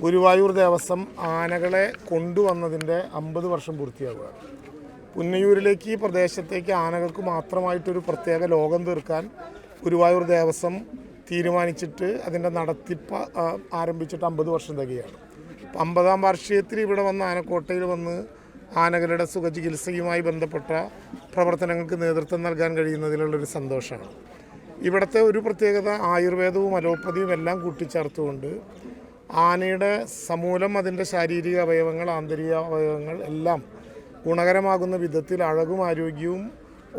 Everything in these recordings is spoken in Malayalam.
ഗുരുവായൂർ ദേവസ്വം ആനകളെ കൊണ്ടുവന്നതിൻ്റെ 50 വർഷം പൂർത്തിയാകുകയാണ്. പുന്നയൂരിലേക്ക് ഈ പ്രദേശത്തേക്ക് ആനകൾക്ക് മാത്രമായിട്ടൊരു പ്രത്യേക ലോകം തീർക്കാൻ ഗുരുവായൂർ ദേവസ്വം തീരുമാനിച്ചിട്ട് അതിൻ്റെ നടത്തിപ്പ് ആരംഭിച്ചിട്ട് 50 വർഷം തികയാണ്. 50-ാം വാർഷികത്തിൽ ഇവിടെ വന്ന് ആനക്കോട്ടയിൽ വന്ന് ആനകളുടെ സുഖചികിത്സയുമായി ബന്ധപ്പെട്ട പ്രവർത്തനങ്ങൾക്ക് നേതൃത്വം നൽകാൻ കഴിയുന്നതിലുള്ളൊരു സന്തോഷമാണ്. ഇവിടുത്തെ ഒരു പ്രത്യേകത ആയുർവേദവും അലോപ്പതിയും എല്ലാം കൂട്ടിച്ചേർത്തുകൊണ്ട് ആനയുടെ സമൂലം അതിൻ്റെ ശാരീരിക അവയവങ്ങൾ, ആന്തരിക അവയവങ്ങൾ എല്ലാം ഗുണകരമാകുന്ന വിധത്തിൽ അഴകും ആരോഗ്യവും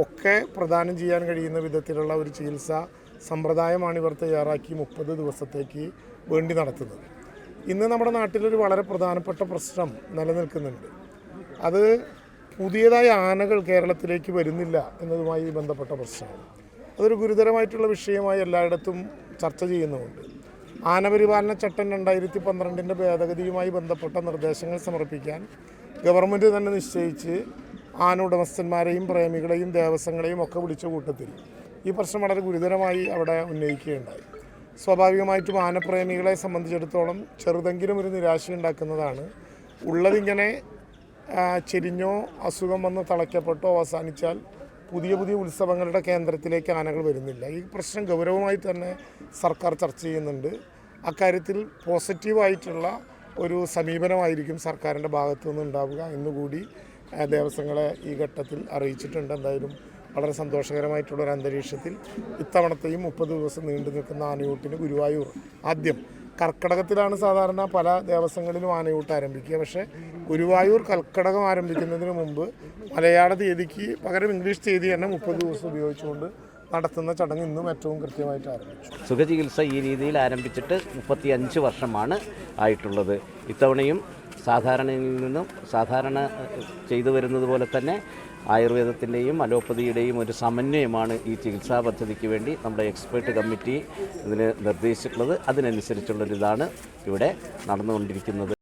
ഒക്കെ പ്രദാനം ചെയ്യാൻ കഴിയുന്ന വിധത്തിലുള്ള ഒരു ചികിത്സാ സമ്പ്രദായമാണ് ഇവർ തയ്യാറാക്കി 30 ദിവസത്തേക്ക് വേണ്ടി നടത്തുന്നത്. ഇന്ന് നമ്മുടെ നാട്ടിലൊരു വളരെ പ്രധാനപ്പെട്ട പ്രശ്നം നിലനിൽക്കുന്നുണ്ട്. അത് പുതിയതായ ആനകൾ കേരളത്തിലേക്ക് വരുന്നില്ല എന്നതുമായി ബന്ധപ്പെട്ട പ്രശ്നമാണ്. അതൊരു ഗുരുതരമായിട്ടുള്ള വിഷയമായി എല്ലായിടത്തും ചർച്ച ചെയ്യുന്നുമുണ്ട്. ആനപരിപാലന ചട്ടം 2012 ഭേദഗതിയുമായി ബന്ധപ്പെട്ട നിർദ്ദേശങ്ങൾ സമർപ്പിക്കാൻ ഗവൺമെൻറ് തന്നെ നിശ്ചയിച്ച് ആന ഉടമസ്ഥന്മാരെയും പ്രേമികളെയും ദേവസ്വങ്ങളെയും ഒക്കെ വിളിച്ച കൂട്ടത്തിൽ ഈ പ്രശ്നം വളരെ ഗുരുതരമായി അവിടെ ഉന്നയിക്കുകയുണ്ടായി. സ്വാഭാവികമായിട്ടും ആനപ്രേമികളെ സംബന്ധിച്ചിടത്തോളം ചെറുതെങ്കിലും ഒരു നിരാശയുണ്ടാക്കുന്നതാണ് ഉള്ളതിങ്ങനെ ചെരിഞ്ഞോ അസുഖം വന്ന് തളയ്ക്കപ്പെട്ടോ അവസാനിച്ചാൽ പുതിയ പുതിയ ഉത്സവങ്ങളുടെ കേന്ദ്രത്തിലേക്ക് ആനകൾ വരുന്നില്ല. ഈ പ്രശ്നം ഗൗരവമായി തന്നെ സർക്കാർ ചർച്ച ചെയ്യുന്നുണ്ട്. അക്കാര്യത്തിൽ പോസിറ്റീവായിട്ടുള്ള ഒരു സമീപനമായിരിക്കും സർക്കാരിൻ്റെ ഭാഗത്തു നിന്നുണ്ടാവുക എന്നുകൂടി ദേവസ്വങ്ങളെ ഈ ഘട്ടത്തിൽ അറിയിച്ചിട്ടുണ്ട്. എന്തായാലും വളരെ സന്തോഷകരമായിട്ടുള്ളൊരു അന്തരീക്ഷത്തിൽ ഇത്തവണത്തെയും 30 ദിവസം നീണ്ടു നിൽക്കുന്ന ആനയൂട്ടിന് ഗുരുവായൂർ ആദ്യം കർക്കടകത്തിലാണ് സാധാരണ പല ദേവസ്വങ്ങളിലും ആനയൂട്ട് ആരംഭിക്കുക. പക്ഷേ ഗുരുവായൂർ കർക്കടകം ആരംഭിക്കുന്നതിന് മുമ്പ് മലയാള തീയതിക്ക് പകരം ഇംഗ്ലീഷ് തീയതി തന്നെ 30 ദിവസം ഉപയോഗിച്ചുകൊണ്ട് നടത്തുന്ന ചടങ്ങ് ഇന്നും ഏറ്റവും കൃത്യമായിട്ട് ആരംഭിച്ചു. സുഖചികിത്സ ഈ രീതിയിൽ ആരംഭിച്ചിട്ട് 35 വർഷമാണ് ആയിട്ടുള്ളത്. ഇത്തവണയും സാധാരണയിൽ നിന്നും സാധാരണ ചെയ്തു വരുന്നത് പോലെ തന്നെ ആയുർവേദത്തിൻ്റെയും അലോപ്പതിയുടെയും ഒരു സമന്വയമാണ് ഈ ചികിത്സാ പദ്ധതിക്ക് വേണ്ടി നമ്മുടെ എക്സ്പേർട്ട് കമ്മിറ്റി ഇതിന് നിർദ്ദേശിച്ചിട്ടുള്ളത്. അതിനനുസരിച്ചുള്ളൊരിതാണ് ഇവിടെ നടന്നുകൊണ്ടിരിക്കുന്നത്.